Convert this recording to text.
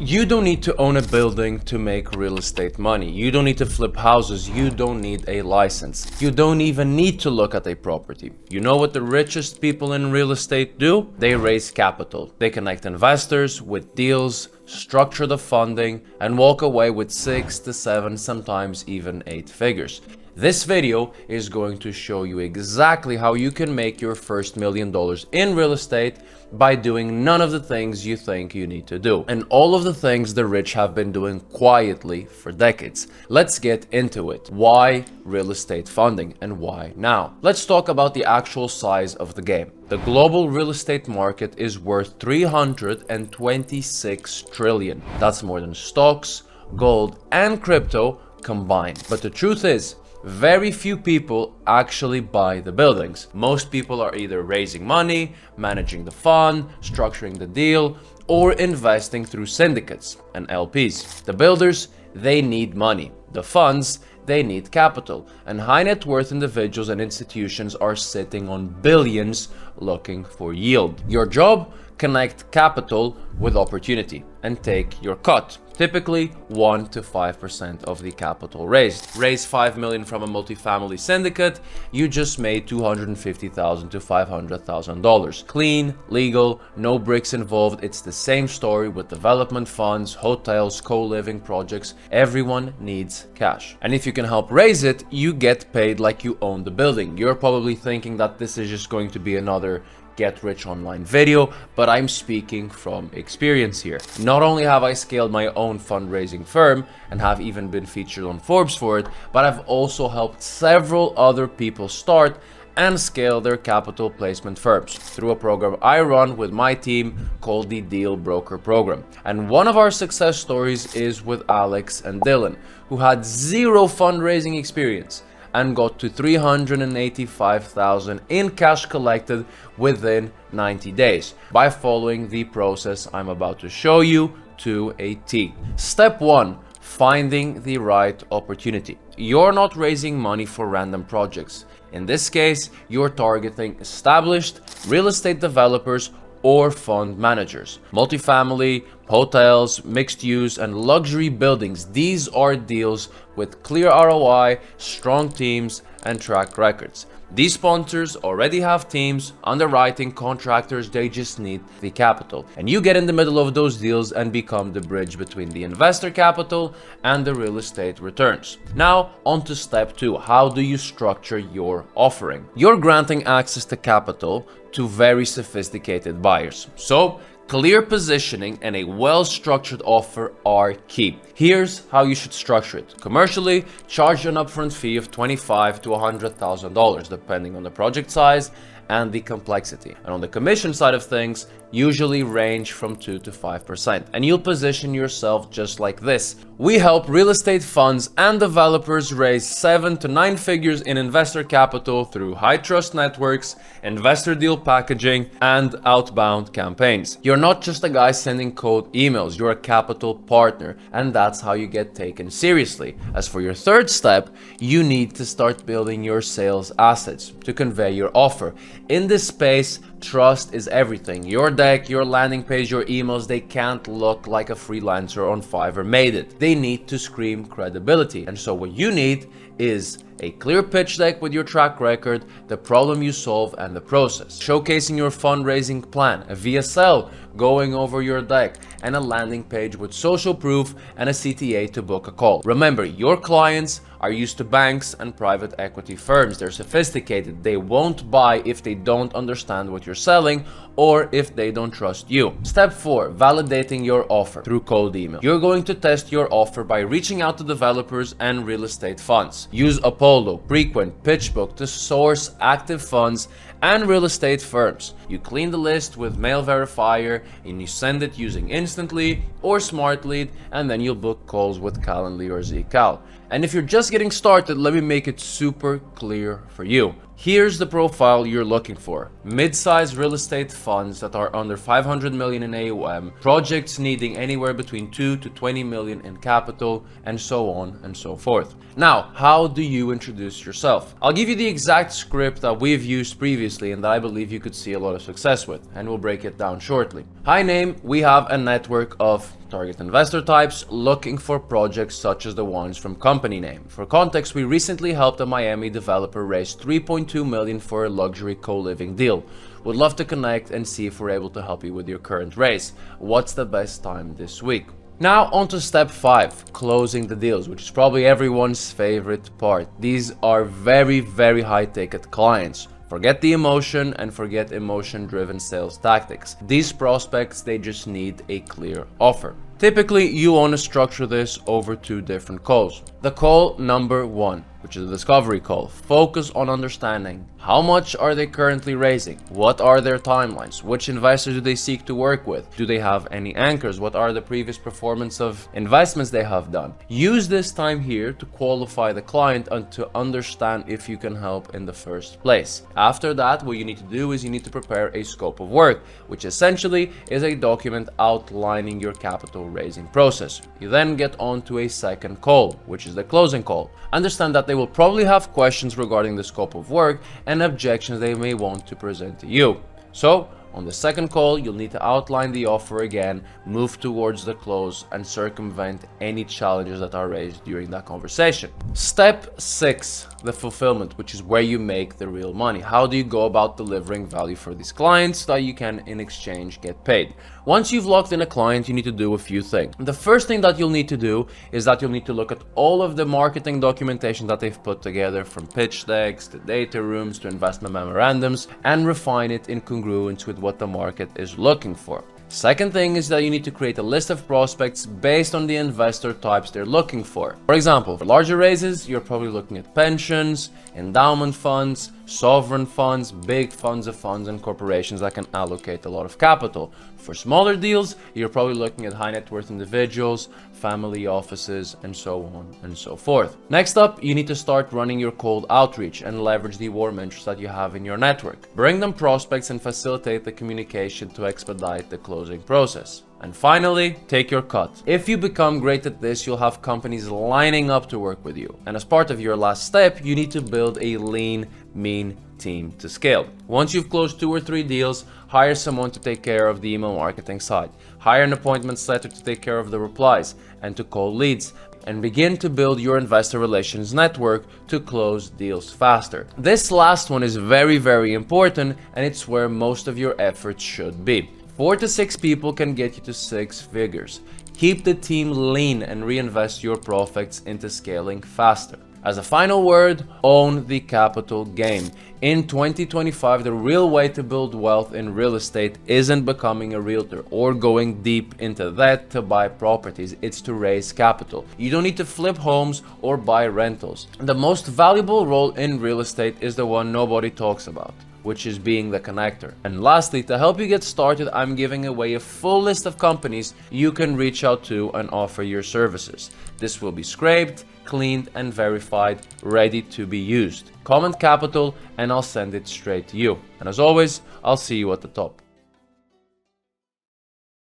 You don't need to own a building to make real estate money. You don't need to flip houses. You don't need a license. You don't even need to look at a property. You know what the richest people in real estate do? They raise capital. They connect investors with deals, structure the funding, and walk away with 6 to 7, sometimes even 8 figures. This video is going to show you exactly how you can make your first $1 million in real estate by doing none of the things you think you need to do, and all of the things the rich have been doing quietly for decades. Let's get into it. Why real estate funding and why now? Let's talk about the actual size of the game. The global real estate market is worth 326 trillion. That's more than stocks, gold, and crypto combined. But the truth is, very few people actually buy the buildings. Most people are either raising money, managing the fund, structuring the deal, or investing through syndicates and LPs. The builders, they need money. The funds, they need capital. And high net worth individuals and institutions are sitting on billions looking for yield. Your job? Connect capital with opportunity and take your cut. Typically 1 to 5% of the capital raised. Raise 5 million from a multifamily syndicate, you just made $250,000 to $500,000. Clean, legal, no bricks involved. It's the same story with development funds, hotels, co-living projects. Everyone needs cash. And if you can help raise it, you get paid like you own the building. You're probably thinking that this is just going to be another get rich online video, but I'm speaking from experience here. Not only have I scaled my own fundraising firm and have even been featured on Forbes for it, but I've also helped several other people start and scale their capital placement firms through a program I run with my team called the Deal Broker Program. And one of our success stories is with Alex and Dylan, who had zero fundraising experience and got to $385,000 in cash collected within 90 days by following the process I'm about to show you to a T. Step 1, finding the right opportunity. You're not raising money for random projects. In this case, you're targeting established real estate developers or fund managers. Multifamily, hotels, mixed use, and luxury buildings. These are deals with clear ROI, strong teams, and track records. These sponsors already have teams, underwriting, contractors, they just need the capital. And you get in the middle of those deals and become the bridge between the investor capital and the real estate returns. Now, on to step 2. How do you structure your offering? You're granting access to capital to very sophisticated buyers. So, clear positioning and a well-structured offer are key. Here's how you should structure it. Commercially, charge an upfront fee of $25,000 to $100,000 depending on the project size and the complexity. And on the commission side of things, usually range from 2 to 5%. And you'll position yourself just like this. We help real estate funds and developers raise 7 to 9 figures in investor capital through high trust networks, investor deal packaging, and outbound campaigns. You're not just a guy sending cold emails, you're a capital partner, and that's how you get taken seriously. As for your third step, you need to start building your sales assets to convey your offer. In this space, trust is everything. Your deck, your landing page, your emails, they can't look like a freelancer on Fiverr made it. They need to scream credibility. And so what you need is a clear pitch deck with your track record, the problem you solve, and the process. Showcasing your fundraising plan, a VSL going over your deck, and a landing page with social proof and a CTA to book a call. Remember, your clients are used to banks and private equity firms. They're sophisticated. They won't buy if they don't understand what you're selling or if they don't trust you. Step 4, validating your offer through cold email. You're going to test your offer by reaching out to developers and real estate funds. Use Apollo, Preqin, PitchBook to source active funds and real estate firms. You clean the list with Mail Verifier and you send it using Instantly or Smart Lead, and then you'll book calls with Calendly or Zcal. And if you're just getting started, let me make it super clear for you. Here's the profile you're looking for. Mid-sized real estate funds that are under 500 million in AUM, projects needing anywhere between 2 to 20 million in capital, and so on and so forth. Now, how do you introduce yourself? I'll give you the exact script that we've used previously and that I believe you could see a lot of success with, and we'll break it down shortly. Hi name, we have a network of Target investor types, looking for projects such as the ones from company name. For context, we recently helped a Miami developer raise 3.2 million for a luxury co-living deal. Would love to connect and see if we're able to help you with your current raise. What's the best time this week? Now on to step 5, closing the deals, which is probably everyone's favorite part. These are very, very high ticket clients. Forget the emotion and forget emotion-driven sales tactics. These prospects, they just need a clear offer. Typically, you want to structure this over 2 different calls. The call number 1, which is a discovery call. Focus on understanding how much are they currently raising? What are their timelines? Which investors do they seek to work with? Do they have any anchors? What are the previous performance of investments they have done? Use this time here to qualify the client and to understand if you can help in the first place. After that, what you need to do is you need to prepare a scope of work, which essentially is a document outlining your capital raising process. You then get on to a second call, which is the closing call. Understand that they will probably have questions regarding the scope of work and objections they may want to present to you. So, on the second call, you'll need to outline the offer again, move towards the close, and circumvent any challenges that are raised during that conversation. Step 6, the fulfillment, which is where you make the real money. How do you go about delivering value for these clients that you can, in exchange, get paid? Once you've locked in a client, you need to do a few things. The first thing that you'll need to do is that you'll need to look at all of the marketing documentation that they've put together, from pitch decks to data rooms to investment memorandums, and refine it in congruence with what the market is looking for. Second thing is that you need to create a list of prospects based on the investor types they're looking for. For example, for larger raises, you're probably looking at pensions, endowment funds, sovereign funds, big funds of funds, and corporations that can allocate a lot of capital. For smaller deals, you're probably looking at high net worth individuals, family offices, and so on and so forth. Next up, you need to start running your cold outreach and leverage the warm interest that you have in your network. Bring them prospects and facilitate the communication to expedite the closing process. And finally, take your cut. If you become great at this, you'll have companies lining up to work with you. And as part of your last step, you need to build a lean, mean team to scale. Once you've closed 2 or 3 deals, hire someone to take care of the email marketing side. Hire an appointment setter to take care of the replies and to call leads, and begin to build your investor relations network to close deals faster. This last one is very, very important, and it's where most of your efforts should be. 4 to 6 people can get you to 6 figures. Keep the team lean and reinvest your profits into scaling faster. As a final word, own the capital game. In 2025, the real way to build wealth in real estate isn't becoming a realtor or going deep into that to buy properties. It's to raise capital. You don't need to flip homes or buy rentals. The most valuable role in real estate is the one nobody talks about, which is being the connector. And lastly, to help you get started, I'm giving away a full list of companies you can reach out to and offer your services. This will be scraped, cleaned, and verified, ready to be used. Comment capital and I'll send it straight to you. And as always, I'll see you at the top.